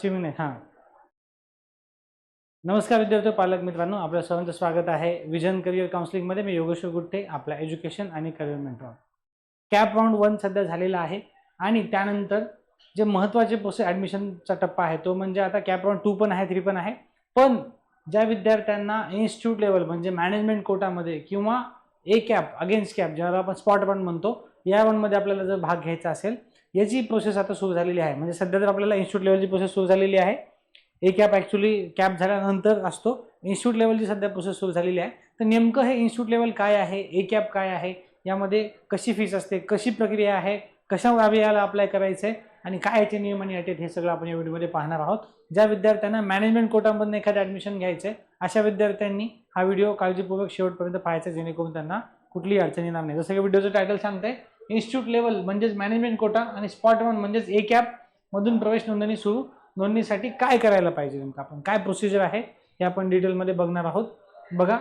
हां. नमस्कार विद्यार्थी पालक मित्रांनो, आपल्या सर्वांचं स्वागत आहे विजन करिअर काउन्सिलिंगमध्ये. मी योगेश्वर गुट्टे, आपला एज्युकेशन आणि करिअर मेंटॉर. कॅप राऊंड 1 सध्या झालेला आहे आणि त्यानंतर जे महत्त्वाचे प्रोसेस ॲडमिशनचा टप्पा आहे तो म्हणजे आता कॅप राऊंड 2 पण आहे, 3 पण आहे. पण ज्या विद्यार्थ्यांना इन्स्टिट्यूट लेवल म्हणजे मॅनेजमेंट कोटामध्ये किंवा ए कॅप अगेन्स्ट कॅप ज्याला आपण स्पॉट राऊंड म्हणतो, या राऊंडमध्ये आपल्याला जर भाग घ्यायचा असेल, याची प्रोसेस आता सुरू झालेली आहे. म्हणजे सध्या तर आपल्याला इन्स्टिट्यूट लेवलची प्रोसेस सुरू झालेली आहे. ए कॅप ॲक्च्युली कॅप झाल्यानंतर असतो. इन्स्टिट्यूट लेवलची सध्या प्रोसेस सुरू झालेली आहे. तर नेमकं हे इन्स्टिट्यूट लेवल काय आहे, ए कॅप काय आहे, यामध्ये कशी फीस असते, कशी प्रक्रिया आहे, कशा याला अप्लाय करायचं आहे आणि काय याचे नियम आणि अटी, हे सगळं आपण या व्हिडिओमध्ये पाहणार आहोत. ज्या विद्यार्थ्यांना मॅनेजमेंट कोटामधून एखादं ॲडमिशन घ्यायचं आहे अशा विद्यार्थ्यांनी हा व्हिडिओ काळजीपूर्वक शेवटपर्यंत पाहायचा, जेणेकरून त्यांना कुठलीही अडचण येणार नाही. जसं की व्हिडिओचं टायटल सांगते, इन्स्टिट्यूट लेवल म्हणजेच मॅनेजमेंट कोटा आणि स्पॉट वन म्हणजेच ए कॅप मधून प्रवेश नोंदणीसाठी काय करायला पाहिजे, नेमकं आपण काय प्रोसिजर आहे हे आपण डिटेलमध्ये बघणार आहोत. बघा,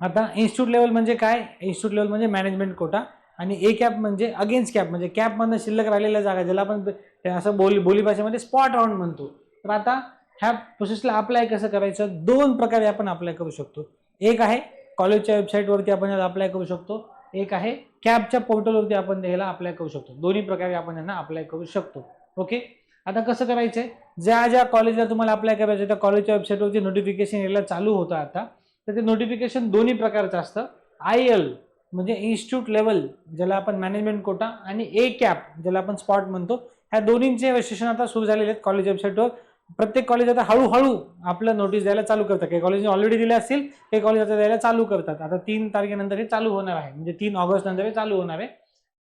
आता इन्स्टिट्यूट लेवल म्हणजे काय, इन्स्टिट्यूट लेवल म्हणजे मॅनेजमेंट कोटा आणि ए कॅप म्हणजे अगेन्स्ट कॅप, म्हणजे कॅपमधनं शिल्लक राहिलेल्या जागा ज्याला आपण असं बोली भाषेमध्ये स्पॉट राऊंड म्हणतो. तर आता ह्या प्रोसेसला अप्लाय कसं करायचं, दोन प्रकारे आपण अप्लाय करू शकतो. एक आहे कॉलेजच्या वेबसाईटवरती आपण याला अप्लाय करू शकतो, एक आहे कॅपच्या पोर्टलवरती आपण याला अप्लाय करू शकतो. दोन्ही प्रकारे आपण यांना अप्लाय करू शकतो. ओके, आता कसं करायचंय, ज्या ज्या कॉलेजला तुम्हाला अप्लाय करायचं त्या कॉलेजच्या वेबसाईटवरती नोटिफिकेशन यायला चालू होतं आता. तर ते नोटिफिकेशन दोन्ही प्रकारचं असतं. IL म्हणजे इन्स्टिट्यूट लेवल ज्याला आपण मॅनेजमेंट कोटा आणि ए कॅप ज्याला आपण स्पॉट म्हणतो, ह्या दोन्हींचे रजिस्ट्रेशन आता सुरू झालेले आहेत कॉलेज वेबसाईटवर. प्रत्येक कॉलेज आता हळूहळू आपलं नोटीस द्यायला चालू करतात. काही कॉलेजने ऑलरेडी दिले असतील, काही कॉलेज आता द्यायला चालू करतात. आता 3 तारखेनंतर हे चालू होणार आहे, म्हणजे 3 ऑगस्ट नंतर हे चालू होणार आहे.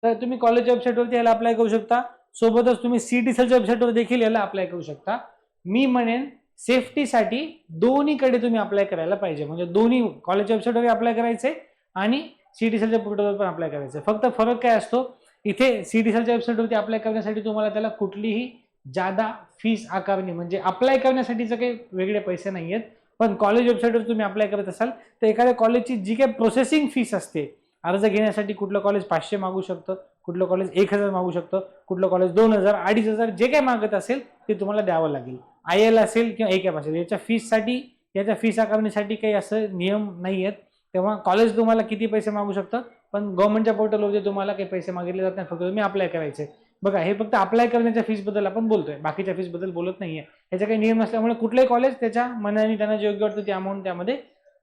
तर तुम्ही कॉलेजच्या वेबसाईटवरती याला अप्लाय करू शकता. सोबतच तुम्ही CETCELच्या वेबसाईटवर देखील याला अप्लाय करू शकता. मी म्हणेन सेफ्टीसाठी दोन्हीकडे तुम्ही अप्लाय करायला पाहिजे, म्हणजे दोन्ही कॉलेजच्या वेबसाईटवर अप्लाय करायचे आणि CETCELच्या पोर्टलवर पण अप्लाय करायचे. फक्त फरक काय असतो, इथे CETCELच्या वेबसाईटवरती अप्लाय करण्यासाठी तुम्हाला त्याला कुठलीही जादा फीस आकारणी, म्हणजे अप्लाय करण्यासाठीचे काही वेगळे पैसे नाही आहेत. पण कॉलेज वेबसाईटवर तुम्ही अप्लाय करत असाल तर एखाद्या कॉलेजची जी काही प्रोसेसिंग फीस असते, अर्ज घेण्यासाठी कुठलं कॉलेज 500 मागू शकतं, कुठलं कॉलेज 1000 मागू शकतं, कुठलं कॉलेज 2000, 2500, जे काही मागत असेल ते तुम्हाला द्यावं लागेल. IL असेल किंवा ए कॅप असेल, याच्या फीससाठी, याच्या फीस आकारण्यासाठी काही असं नियम नाही आहेत. तेव्हा कॉलेज तुम्हाला किती पैसे मागू शकतं, पण गव्हर्नमेंटच्या पोर्टलवरती तुम्हाला काही पैसे मागितले जात नाही, फक्त तुम्ही अप्लाय करायचे. बघा, हे फक्त अप्लाय करण्याच्या फीसबद्दल आपण बोलतोय, बाकीच्या फीसबद्दल बोलत नाहीये. याचे काही नियम नसल्यामुळे कुठलेही कॉलेज त्याच्या मनाने त्यांना जे योग्य वाटतं ती अमाऊंट त्यामध्ये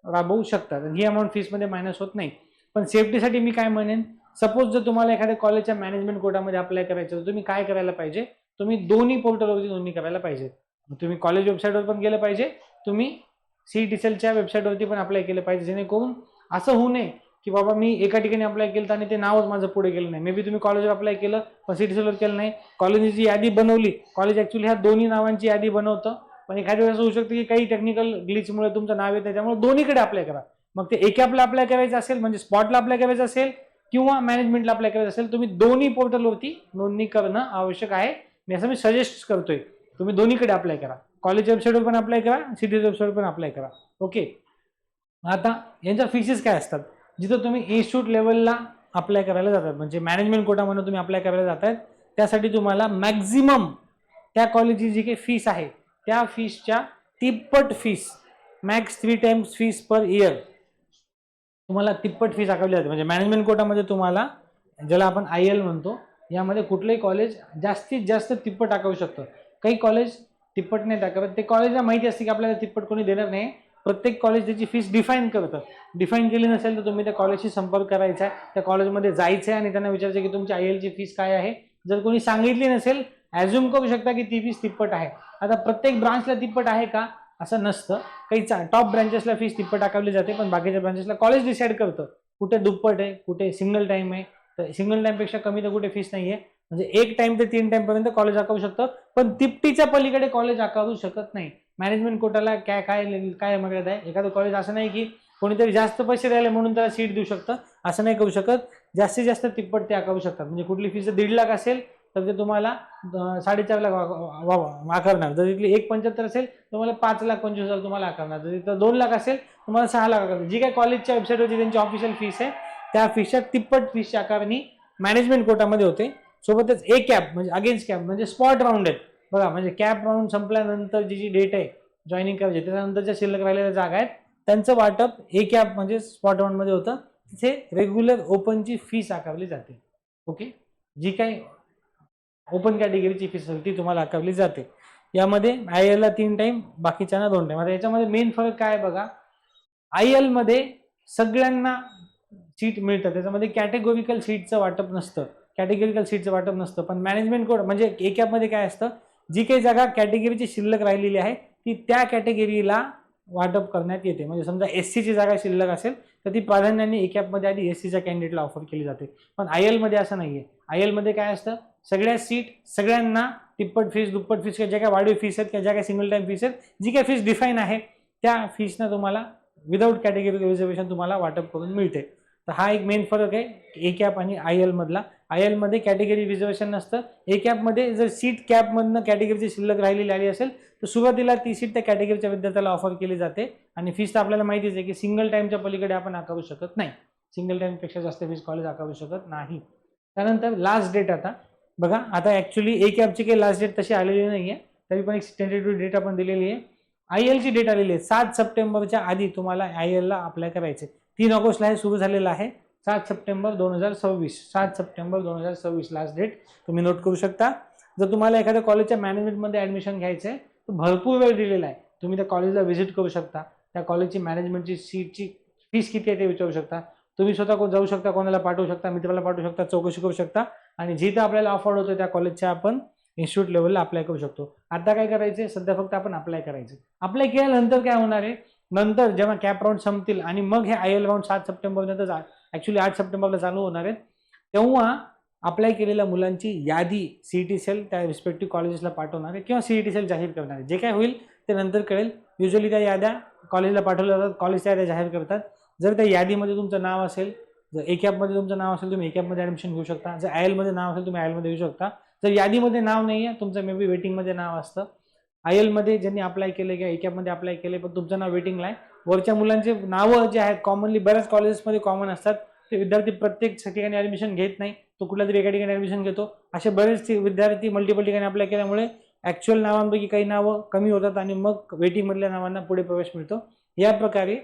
राबवू शकतात. ही अमाऊंट फीसमध्ये मायनस होत नाही. पण सेफ्टीसाठी मी काय म्हणेन, सपोज जर तुम्हाला एखाद्या कॉलेजच्या मॅनेजमेंट कोटामध्ये अप्लाय करायचं तर तुम्ही काय करायला पाहिजे, तुम्ही दोन्ही पोर्टलवरती नोंदणी करायला पाहिजे. तुम्ही कॉलेज वेबसाईटवर पण गेलं पाहिजे, तुम्ही CETCELच्या वेबसाईटवरती पण अप्लाय केलं पाहिजे, जेणेकरून असं होऊ नये की बाबा मी एका ठिकाणी अप्लाय केलं आणि ते नावच माझं पुढे गेलं नाही. मे बी तुम्ही कॉलेजवर अप्लाय केलं पण CETCELवर केलं नाही, कॉलेजची जी यादी बनवली, कॉलेज ॲक्च्युली ह्या दोन्ही नावांची यादी बनवतं, पण एखाद्या वेळेस होऊ शकतं की काही टेक्निकल ग्लिचमुळे तुमचं नाव येत नाही, त्यामुळे दोन्हीकडे अप्लाय करा. मग ते ए कॅपला अप्लाय करायचं असेल म्हणजे स्पॉटला अप्लाय करायचं असेल किंवा मॅनेजमेंटला अप्लाय करायचं असेल, तुम्ही दोन्ही पोर्टलवरती नोंदणी करणं आवश्यक आहे. मी सजेस्ट करतोय, तुम्ही दोन्हीकडे अप्लाय करा. कॉलेज वेबसाईटवर पण अप्लाय करा, CETCEL वेबसाईटवर पण अप्लाय करा. ओके, आता यांच्या फीसेस काय असतात. जिथं तुम्ही इन्स्टिट्यूट लेवलला अप्लाय करायला जातात, म्हणजे मॅनेजमेंट कोटामध्ये तुम्ही अप्लाय करायला जातात, त्यासाठी तुम्हाला मॅक्झिमम त्या कॉलेजची जी काही फीस आहे त्या फीसच्या तिप्पट fees, max 3 times fees per year, तुम्हाला तिप्पट फीस आकारली जाते. म्हणजे मॅनेजमेंट कोटामध्ये तुम्हाला, ज्याला आपण IL म्हणतो, यामध्ये कुठलंही कॉलेज जास्तीत जास्त तिप्पट आकारू शकतं. काही कॉलेज तिप्पट नाही दाखवत, ते कॉलेजला माहिती असते की आपल्याला तिप्पट कोणी देणार नाही. प्रत्येक कॉलेज त्याची फीस डिफाईन करतं. डिफाईन केली नसेल तर तुम्ही त्या कॉलेजशी संपर्क करायचा आहे, त्या कॉलेजमध्ये जायचं आहे आणि त्यांना विचारायचं की तुमची ILची फीस काय आहे. जर कोणी सांगितली नसेल, ॲझ्युम करू शकता की ती फीस तिप्पट आहे. आता प्रत्येक ब्रांचला तिप्पट आहे का असं नसतं. काही टॉप ब्रांचेसला फीस तिप्पट आकारली जाते, पण बाकीच्या ब्रांचेसला कॉलेज डिसाईड करतं कुठे दुप्पट आहे, कुठे सिंगल टाईम आहे. तर सिंगल टाईमपेक्षा कमी तर कुठे फीस नाही आहे. म्हणजे 1 टाइम ते 3 टाइम पर्यंत कॉलेज आकारू शकतं, पण तिपटीच्या पलीकडे कॉलेज आकारू शकत नाही. मॅनेजमेंट कोटाला काय काय काय मर्यादा आहे. एखादं कॉलेज असं नाही की कोणीतरी जास्त पैसे द्यायला म्हणून त्याला सीट देऊ शकतं, असं नाही करू शकत. जास्तीत जास्त तिप्पट ते आकारू शकतात. म्हणजे कुठली फीस 1.5 लाख असेल तर ते तुम्हाला 4.5 लाख आकारणार. जर तिथली 1.75 असेल तुम्हाला 5,25,000 तुम्हाला आकारणार. जर तिथं 2 लाख असेल तुम्हाला 6 लाख आकारणार. जी काय कॉलेजच्या वेबसाईटवरची त्यांची ऑफिशियल फीस आहे त्या फीसच्या तिप्पट फीसची आकारणी मॅनेजमेंट कोटामध्ये होते. सोबतच ए कॅप म्हणजे अगेन्स्ट कॅप म्हणजे स्पॉट राऊंड आहेत, बघा म्हणजे कॅप राऊंड संपल्यानंतर जी डेट आहे जॉईनिंग करायची त्याच्यानंतरच्या शिल्लक राहिलेल्या जागा आहेत त्यांचं वाटप ए कॅप म्हणजे स्पॉट मध्ये होतं. तिथे रेग्युलर ओपनची फीस आकारली जाते. ओके, जी काही ओपन कॅटेगरीची फीस असते ती तुम्हाला आकारली जाते. यामध्ये आय एल ला 3 टाइम, बाकीच्यांना 2 टाइम. आता याच्यामध्ये मेन फरक काय बघा, आय एल मध्ये सगळ्यांना सीट मिळतं, त्याच्यामध्ये कॅटेगोरिकल सीटचं वाटप नसतं, कॅटेगोरिकल सीटचं वाटप नसतं. पण मॅनेजमेंट कोड म्हणजे ए कॅप मध्ये काय असतं, जी काही जागा कॅटेगरीची शिल्लक राहिलेली आहे ती त्या कॅटेगरीला वाटप करण्यात येते. म्हणजे समजा एससी ची जागा शिल्लक असेल तर ती प्राधान्याने ए कॅप मध्ये आधी एससीच्या कॅन्डिडेटला ऑफर केली जाते. पण आय एल मध्ये असं नाहीये. आय एल मध्ये काय असतं, सगळ्या सीट सगळ्यांना तिप्पट फीस दुप्पट फीस ज्या काही वाढीव फीस आहेत किंवा ज्या काही सिंगल टाइम फीस आहेत, जी काही फीस डिफाईन आहे त्या फीसनं तुम्हाला विदाऊट कॅटेगरी रिझर्वेशन तुम्हाला वाटप करून मिळते. तर हा एक मेन फरक आहे ए कॅप आणि आय एल मधला. आय एल मध्ये कॅटेगरी रिझर्वेशन नसतं. ए कॅप मध्ये जर सीट कॅप मधनं कॅटेगरीची शिल्लक राहिलेली आली असेल तर सुरुवातीला ती सीट त्या कॅटेगरीच्या विद्यार्थ्याला ऑफर केली जाते आणि फीस तर आपल्याला माहितीच आहे की सिंगल टाइमच्या पलीकडे आपण आकारू शकत नाही. सिंगल टाइम पेक्षा जास्त फीस कॉलेज आकारू शकत नाही. त्यानंतर लास्ट डेट आता बघा, आता ऍक्च्युली ए कॅपची काही लास्ट डेट तशी आलेली नाहीये, तरी पण एक टेंटेटिव्ह डेट आपण दिलेली आहे. आय एल ची डेट आलेली आहे 7 सप्टेंबरच्या आधी तुम्हाला आय एल ला अप्लाय करायचे. 3 ऑगस्टला हे सुरू झालेलं आहे. 7 सप्टेंबर 2026, 7 सप्टेंबर 2026 लास्ट डेट तुम्ही नोट करू शकता. जर तुम्हाला एखाद्या कॉलेजच्या मॅनेजमेंटमध्ये ऍडमिशन घ्यायचं आहे तर भरपूर वेळ दिलेला आहे. तुम्ही त्या कॉलेजला व्हिजिट करू शकता, त्या कॉलेजची मॅनेजमेंटची सीटची फीस किती आहे ते विचारू शकता. तुम्ही स्वतः जाऊ शकता, कोणाला पाठवू शकता, मित्राला पाठवू शकता, चौकशी करू शकता आणि जिथं आपल्याला ऑफर होतो त्या कॉलेजच्या आपण इन्स्टिट्यूट लेवलला अप्लाय करू शकतो. आता काय करायचे, सध्या फक्त आपण अप्लाय करायचे. अप्लाय केल्यानंतर काय होणार आहे, नंतर जेव्हा कॅप राऊंड संपतील आणि मग हे आय एल राऊंड 7 सप्टेंबर नंतर ऍक्च्युली 8 सप्टेंबरला चालू होणार आहेत, तेव्हा अप्लाय केलेल्या मुलांची यादी सीईटी सेल त्या रिस्पेक्टिव्ह कॉलेजेसला पाठवणार आहे किंवा सीईटी सेल जाहीर करणार आहे. जे काय होईल ते नंतर कळेल. युजली त्या याद्या कॉलेजला पाठवल्या जातात, कॉलेजच्या याद्या जाहीर करतात. जर त्या यादीमध्ये तुमचं नाव असेल, जर ए कॅपमध्ये तुमचं नाव असेल तुम्ही ए कॅपमध्ये ॲडमिशन घेऊ शकता. जर आय एलमध्ये नाव असेल तुम्ही आय एलमध्ये घेऊ शकता. जर यादीमध्ये नाव नाही आहे, तुमचं मे बी वेटिंगमध्ये नाव असतं. आय एलमध्ये ज्यांनी अप्लाय केले किंवा ए कॅपमध्ये अप्लाय केले पण तुमचं नाव वेटिंगला आहे, वरच्या मुलांचे नावं जे आहेत कॉमनली बऱ्याच कॉलेजेसमध्ये कॉमन असतात, ते विद्यार्थी प्रत्येक ठिकाणी ॲडमिशन घेत नाही, तो कुठल्या तरी एका ठिकाणी ॲडमिशन घेतो. असे बरेच विद्यार्थी मल्टिपल ठिकाणी अप्लाय केल्यामुळे ॲक्च्युअल नावांपैकी काही नावं कमी होतात आणि मग वेटिंगमधल्या नावांना पुढे प्रवेश मिळतो. या प्रकारे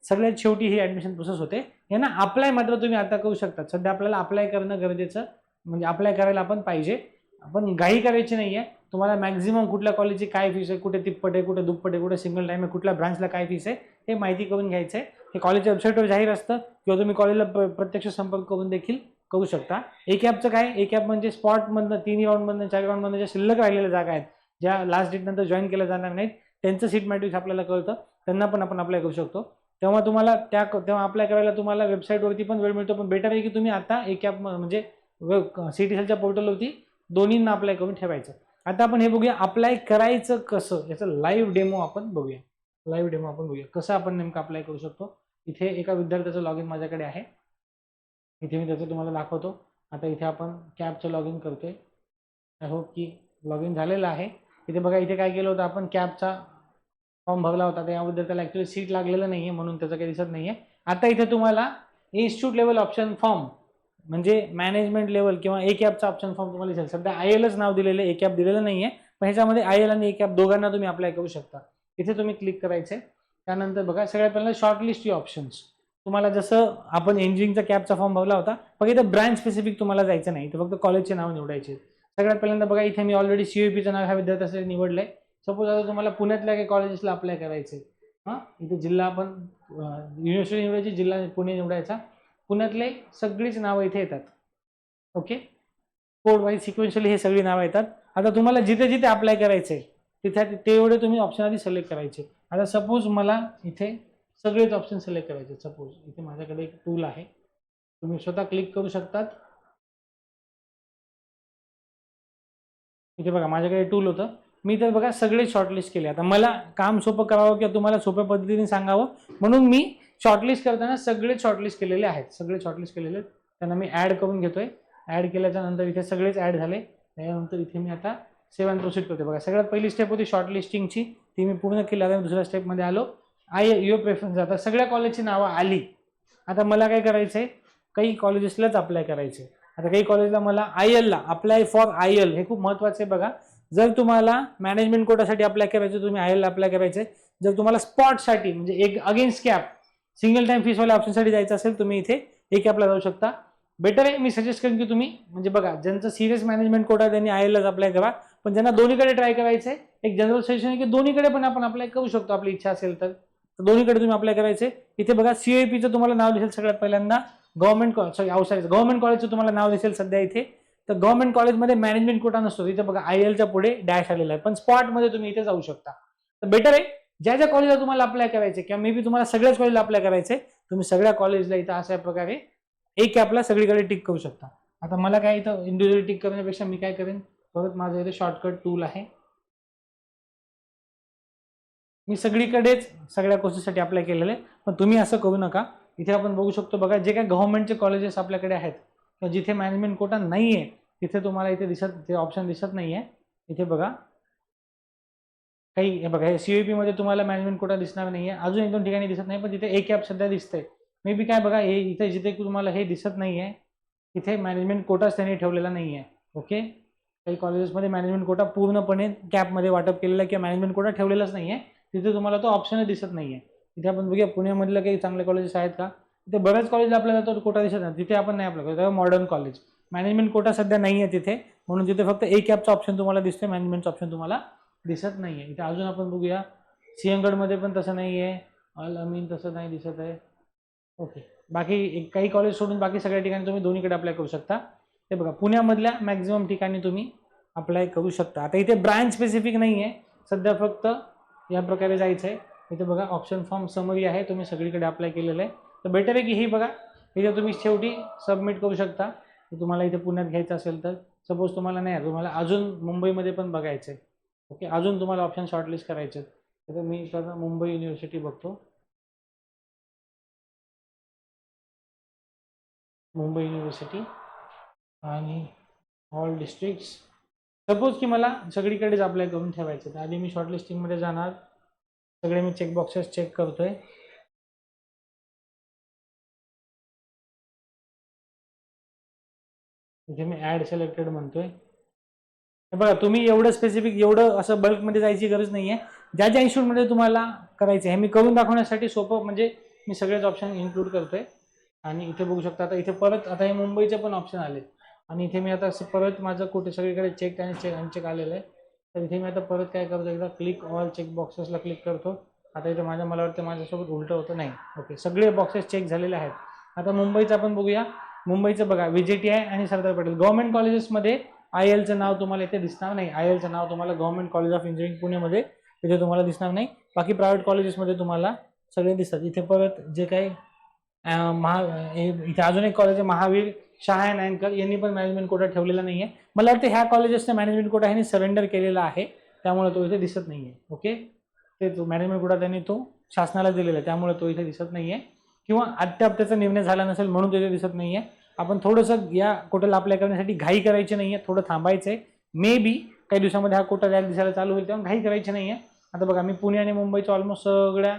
सगळ्यात शेवटी ही ॲडमिशन प्रोसेस होते. यांना अप्लाय मात्र तुम्ही आता करू शकता. सध्या आपल्याला अप्लाय करणं गरजेचं, म्हणजे अप्लाय करायला आपण पाहिजे. आपण घाई करायची नाही आहे. तुम्हाला मॅक्झिमम कुठल्या कॉलेजची काय फीस आहे, कुठे तिप्पट आहे, कुठे दुप्पट आहे, कुठे सिंगल टाईम आहे, कुठल्या ब्रांचला काय फीस आहे हे माहिती करून घ्यायचं आहे. हे कॉलेजच्या वेबसाईटवर जाहीर असतं किंवा तुम्ही कॉलेजला प्रत्यक्ष संपर्क करून देखील करू शकता. ए कॅपचं काय, ए कॅप म्हणजे स्पॉटमधनं 3 राऊंडमधनं 4 राऊंडमधनं ज्या शिल्लक राहिलेल्या जागा आहेत, ज्या लास्ट डेट नंतर जॉईन केल्या जाणार नाहीत, त्यांचं सीट मॅट्रिक्स आपल्याला कळतं, त्यांना पण आपण अप्लाय करू शकतो. तेव्हा तुम्हाला तेव्हा अप्लाय करायला तुम्हाला वेबसाईटवरती पण वेळ मिळतो. पण बेटर आहे की तुम्ही आता ए कॅप म्हणजे सीईटी सेलच्या पोर्टलवरती दोन्हींना अप्लाय करून ठेवायचं. आता आपण हे बघूया अप्लाय करायचं कसं, याचं लाईव्ह डेमो आपण बघूया. लाईव्ह डेमो आपण बघूया कसं आपण नेमकं अप्लाय करू शकतो. इथे एका विद्यार्थ्याचं लॉग इन माझ्याकडे आहे, इथे मी त्याचं तुम्हाला दाखवतो. आता इथे आपण कॅपचं लॉग इन करतोय. आय होप की लॉग इन झालेलं आहे. इथे बघा, इथे काय केलं होतं आपण, कॅपचा फॉर्म भरला होता. या विद्यार्थ्याला ॲक्च्युअली सीट लागलेलं नाही आहे म्हणून त्याचं काही दिसत नाही आहे. आता इथे तुम्हाला इन्स्टिट्यूट लेवल ऑप्शन फॉर्म म्हणजे मॅनेजमेंट लेवल किंवा ए कॅपचा ऑप्शन फॉर्म तुम्हाला दिसेल. सध्या आय एलच नाव दिलेलं आहे, ए कॅप दिलेलं नाही आहे. पण ह्याच्यामध्ये आय एल आणि ए कॅप दोघांना तुम्ही अप्लाय करू शकता. इथे तुम्ही क्लिक करायचे. त्यानंतर बघा सगळ्यात पहिल्यांदा शॉर्टलिस्ट ऑप्शन्स. तुम्हाला जसं आपण इंजिनिअरिंगचा कॅपचा फॉर्म भरला होता, पण इथं ब्रँच स्पेसिफिक तुम्हाला जायचं नाही, तर फक्त कॉलेजचे नाव निवडायचे. सगळ्यात पहिल्यांदा बघा, इथे मी ऑलरेडी सीयूपीचं नाव ह्या विद्यार्थ्यासाठी निवडलंय. सपोज आता तुम्हाला पुण्यातल्या काही कॉलेजेसला अप्लाय करायचे, इथे जिल्हा आपण युनिव्हर्सिटी निवडायची, जिल्हा पुणे निवडायचा. पुण्यातले सगळीच नावं इथे येतात. ओके, कोड वाईज सिक्वेन्शियली हे सगळी नावं येतात. आता तुम्हाला जिथे जिथे अप्लाय करायचंय तिथे तेवढे तुम्ही ऑप्शन आधी सिलेक्ट करायचे. आता सपोज मला इथे सगळेच ऑप्शन सिलेक्ट करायचे. सपोज इथे माझ्याकडे एक टूल आहे, तुम्ही स्वतः क्लिक करू शकतात. इथे बघा माझ्याकडे टूल होतं, मी तर बघा सगळे शॉर्टलिस्ट केले. आता मला काम सोपं करावं किंवा तुम्हाला सोप्या पद्धतीने सांगावं म्हणून मी शॉर्टलिस्ट करताना सगळे शॉर्टलिस्ट केलेले आहेत. सगळे शॉर्टलिस्ट केलेले आहेत, त्यांना मी ॲड करून घेतोय. ॲड केल्याच्या नंतर इथे सगळेच ॲड झाले. त्यानंतर इथे मी आता सेव्ह अँड प्रोसीड करतो. बघा सगळ्यात पहिली स्टेप होती शॉर्टलिस्टिंगची, ती मी पूर्ण केली. आता दुसऱ्या स्टेपमध्ये आलो, युअर प्रेफरन्स. आता सगळ्या कॉलेजची नावं आली. आता मला काय करायचं आहे, काही कॉलेजेसलाच अप्लाय करायचे. आता काही कॉलेजला मला आय एलला अप्लाय फॉर आय एल, हे खूप महत्त्वाचं आहे. बघा जर तुम्हाला मॅनेजमेंट कोटासाठी अप्लाय करायचं, तुम्ही IL ला अप्लाय करायचे. जर तुम्हाला स्पॉटसाठी म्हणजे एक अगेन्स्ट कॅप सिंगल टाइम फीसवाल्या ऑप्शनसाठी जायचं असेल, तुम्ही इथे ए कॅपला जाऊ शकता. बेटर आहे, मी सजेस्ट करेन की तुम्ही म्हणजे बघा ज्यांचं सिरियस मॅनेजमेंट कोटा त्यांनी IL लाच अप्लाय करा. पण ज्यांना दोन्हीकडे ट्राय करायचंय, एक जनरल सजेशन आहे की दोन्हीकडे पण आपण अप्लाय करू शकतो, आपली इच्छा असेल तर दोन्हीकडे तुम्ही अप्लाय करायचे. इथे बघा CIP तुम्हाला नाव दिसेल सगळ्यात पहिल्यांदा. गव्हर्नमेंट कॉलेजचं तुम्हाला नाव दिसेल सध्या इथे. तर गव्हर्नमेंट कॉलेजमध्ये मॅनेजमेंट कोटा नसतो, इथे बघा ILच्या पुढे डॅश आलेला आहे. पण स्पॉटमध्ये तुम्ही इथे जाऊ शकता. तर बेटर आहे, ज्या ज्या कॉलेजला तुम्हाला अप्लाय करायचे किंवा मे बी तुम्हाला सगळ्याच कॉलेजला अप्लाय करायचे, तुम्ही सगळ्या कॉलेजला इथं अशा प्रकारे एक कॅपला सगळीकडे टिक करू शकता. आता मला काय इथं इंडिव्हिज्युअली टिक करण्यापेक्षा मी काय करेन, परत माझं इथे शॉर्टकट टूल आहे. मी सगळीकडेच सगळ्या कोर्सेससाठी अप्लाय केलेलं आहे. पण तुम्ही असं करू नका. इथे आपण बघू शकतो बघा, जे काही गव्हर्नमेंटचे कॉलेजेस आपल्याकडे आहेत किंवा जिथे मॅनेजमेंट कोटा नाही आहे तिथे तुम्हाला इथे ते ऑप्शन दिसत नाही आहे. इथे बघा काही हे बघा, हे CIP मध्ये तुम्हाला मॅनेजमेंट कोटा दिसणार नाही आहे. अजून 1-2 ठिकाणी दिसत नाही, पण तिथे ए कॅप सध्या दिसतंय. मे बी काय बघा, हे इथे जिथे तुम्हाला हे दिसत नाही आहे तिथे मॅनेजमेंट कोटाच त्यांनी ठेवलेला नाही आहे. ओके, काही कॉलेजेसमध्ये मॅनेजमेंट कोटा पूर्णपणे कॅपमध्ये वाटप केलेला आहे किंवा मॅनेजमेंट कोटा ठेवलेलाच नाही आहे, तिथे तुम्हाला तो ऑप्शनच दिसत नाही आहे. तिथे आपण बघूया पुण्यामधलं काही चांगले कॉलेजेस आहेत का. तिथे बऱ्याच कॉलेजला आपल्याला तो कोटा दिसत नाही, तिथे आपण नाही अप्लाय करतो. मॉडर्न कॉलेज मॅनेजमेंट कोटा सध्या नाही आहे तिथे, म्हणून तिथे फक्त ए कॅपचा ऑप्शन तुम्हाला दिसतोय, मॅनेजमेंटचा ऑप्शन तुम्हाला दिसत नाही आहे. इथे अजून आपण बघूया, सिंहगडमध्ये पण तसं नाही आहे, अल अमीन तसं नाही दिसत आहे. ओके, बाकी काही कॉलेज सोडून बाकी सगळ्या ठिकाणी तुम्ही दोन्हीकडे अप्लाय करू शकता. ते बघा पुण्यामधल्या मॅक्झिमम ठिकाणी तुम्ही अप्लाय करू शकता. आता इथे ब्रांच स्पेसिफिक नाही आहे सध्या, फक्त या प्रकारे जायचं आहे. इथे बघा ऑप्शन फॉर्म समरी आहे, तुम्ही सगळीकडे अप्लाय केलेलं आहे. तर बेटर आहे की ही बघा, इथे तुम्ही शेवटी सबमिट करू शकता. तुम्हाला इथे पुण्यात घ्यायचं असेल तर, सपोज तुम्हाला नाही, तुम्हाला अजून मुंबईमध्ये पण बघायचं आहे. ओके, अजून तुम्हाला ऑप्शन शॉर्टलिस्ट करायचे. तर मी मुंबई युनिव्हर्सिटी बघतो. मुंबई युनिव्हर्सिटी आणि ऑल डिस्ट्रिक्ट्स. सपोज की मला सगळीकडेच अप्लाय करून ठेवायचं, तर आधी मी शॉर्टलिस्टिंगमध्ये जाणार. सगळे मी चेकबॉक्सेस चेक करतोय. इथे मी ॲड सिलेक्टेड म्हणतोय. बघा तुम्ही एवढं स्पेसिफिक एवढं असं बल्कमध्ये जायची गरज नाही आहे. ज्या ज्या इन्स्टिट्यूटमध्ये तुम्हाला करायचं आहे, मी करून दाखवण्यासाठी सोपं म्हणजे मी सगळेच ऑप्शन इन्क्लूड करतोय. आणि इथे बघू शकता, आता इथे परत आता हे मुंबईचे पण ऑप्शन आले आणि इथे मी आता परत माझं कुठे सगळीकडे चेक आणि चेक आलेलं आहे. तर इथे मी आता परत काय करतो, एकदा क्लिक ऑल चेक बॉक्सेसला क्लिक करतो. आता इथे मला वाटतं माझ्यासोबत उलटं होतं नाही. ओके, सगळे बॉक्सेस चेक झालेले आहेत. आता मुंबईचं आपण बघूया. मुंबईचं बघा VJTI आणि सरदार पटेल गव्हर्नमेंट कॉलेजेसमध्ये ILचं नाव तुम्हाला इथे दिसणार नाही. ILचं नाव तुम्हाला गव्हर्नमेंट कॉलेज ऑफ इंजिनिअरिंग पुणेमध्ये तिथे तुम्हाला दिसणार नाही. बाकी प्रायव्हेट कॉलेजेसमध्ये तुम्हाला सगळे दिसतात. इथे परत जे काही इथे अजून एक कॉलेज आहे महावीर शाह नायनकर, यांनी पण मॅनेजमेंट कोटा ठेवलेला नाही आहे. मला वाटतं ह्या कॉलेजेसने मॅनेजमेंट कोटा ह्यांनी सरेंडर केलेला आहे, त्यामुळे तो इथे दिसत नाही आहे. ओके, ते तो मॅनेजमेंट कोटा त्यांनी तो शासनाला दिलेला आहे, त्यामुळे तो इथे दिसत नाही आहे. किंवा अद्याप त्याचा निर्णय झाला नसेल म्हणून तो इथे दिसत नाही आहे. आपण थोडंसं या कोटाला अप्लाय करण्यासाठी घाई करायची नाही आहे, थोडं थांबायचं आहे. मे बी काही दिवसामध्ये हा कोटा दिसायला चालू होईल, तेव्हा घाई करायची नाही आहे. आता बघा मी पुणे आणि मुंबईच्या ऑलमोस्ट सगळ्या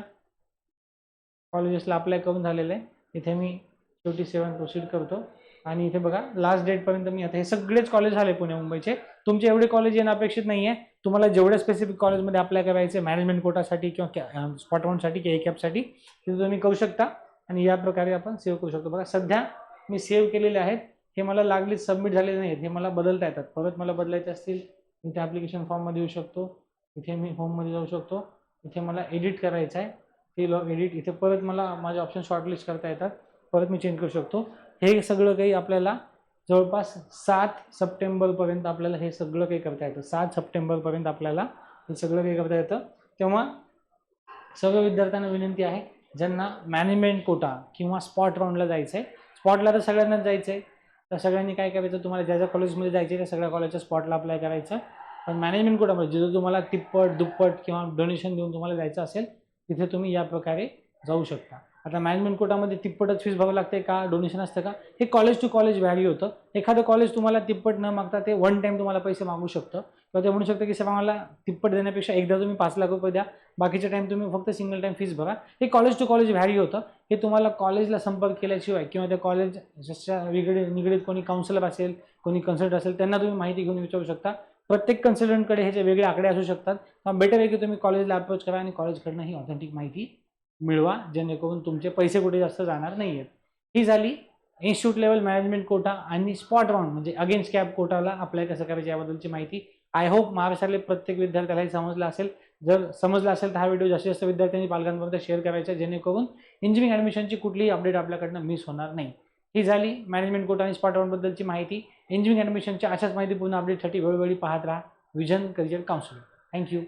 कॉलेजेसला अप्लाय करून झालेलं आहे. इथे मी शेवटी 7 प्रोसीड करतो आणि इथे बघा लास्ट डेटपर्यंत मी आता हे सगळेच कॉलेज झाले पुणे मुंबईचे. तुमचे एवढे कॉलेज येणं अपेक्षित नाही आहे. तुम्हाला जेवढ्या स्पेसिफिक कॉलेजमध्ये अप्लाय करायचे मॅनेजमेंट कोटासाठी किंवा स्पॉट राऊंडसाठी किंवा ए कॅपसाठी तिथे तुम्ही करू शकता आणि या प्रकारे आपण सेव्ह करू शकतो. बघा सध्या मी सेव्ह केलेले आहेत, हे मला लागलीच सबमिट झालेले नाहीत, हे मला बदलता येतात. परत मला बदलायचे असतील इथे ॲप्लिकेशन फॉर्ममध्ये येऊ शकतो. इथे मी होममध्ये जाऊ शकतो. इथे मला एडिट करायचं आहे, ते लॉग एडिट. इथे परत मला माझे ऑप्शन शॉर्टलिस्ट करता येतात, परत मी चेंज करू शकतो. हे सगळं काही आपल्याला जवळपास 7 सप्टेंबरपर्यंत आपल्याला हे सगळं काही करता येतं. 7 सप्टेंबरपर्यंत आपल्याला हे सगळं काही करता येतं. तेव्हा सर्व विद्यार्थ्यांना विनंती आहे, ज्यांना मॅनेजमेंट कोटा किंवा स्पॉट राऊंडला जायचं आहे, स्पॉटला तर सगळ्यांनाच जायचं आहे, तर सगळ्यांनी काय करायचं, तुम्हाला ज्या ज्या कॉलेजमध्ये जायचं आहे त्या सगळ्या कॉलेजच्या स्पॉटला अप्लाय करायचं. पण मॅनेजमेंट कोटामध्ये जिथं तुम्हाला तिप्पट दुप्पट किंवा डोनेशन देऊन तुम्हाला जायचं असेल तिथे तुम्ही या प्रकारे जाऊ शकता. आता मॅनेजमेंट कोटामध्ये तिप्पटच फीस भरावं लागते का, डोनेशन असतं का, हे कॉलेज टू कॉलेज व्हॅरी होतं. एखादं कॉलेज तुम्हाला तिप्पट न मागता ते वन टाईम तुम्हाला पैसे मागू शकतं किंवा ते म्हणू शकतं की सर आम्हाला तिप्पट देण्यापेक्षा एकदा तुम्ही 5 लाख रुपये द्या, बाकीच्या टाईम तुम्ही फक्त सिंगल टाईम फीस भरा. हे कॉलेज टू कॉलेज व्हॅरी होतं. हे तुम्हाला कॉलेजला संपर्क केल्याशिवाय किंवा त्या कॉलेजच्या निगडीत कोणी काउन्सिलर असेल, कोणी कन्सल्ट असेल, त्यांना तुम्ही माहिती घेऊन विचारू शकता. प्रत्येक कन्सल्टंटकडे ह्याचे वेगळे आकडे असू शकतात. मग बेटर आहे की तुम्ही कॉलेजला अप्रोच करा आणि कॉलेजकडनं ही ऑथेंटिक माहिती मिळवा, जेणेकरून तुमचे पैसे कुठे जास्त जाणार नाही आहेत. ही झाली इन्स्टिट्यूट लेवल मॅनेजमेंट कोटा आणि स्पॉट राऊंड म्हणजे अगेन्स्ट कॅप कोटाला अप्लाय कसं करायचं याबद्दलची माहिती. आय होप महाराष्ट्रातले प्रत्येक विद्यार्थ्यालाही समजलं असेल. जर समजलं असेल तर हा व्हिडिओ जास्तीत जास्त विद्यार्थ्यांनी पालकांपर्यंत शेअर करायचा, जेणेकरून इंजिनिअरिंग ॲडमिशनची कुठलीही अपडेट आपल्याकडनं मिस होणार नाही. ही झाली मॅनेजमेंट कोटा आणि स्पॉट राऊंडबद्दलची माहिती. इंजिनिअरिंग ॲडमिशनच्या अशाच माहितीपूर्ण अपडेटसाठी वेळोवेळी पाहत राहा विजन करियर काउन्सिलिंग. थँक्यू.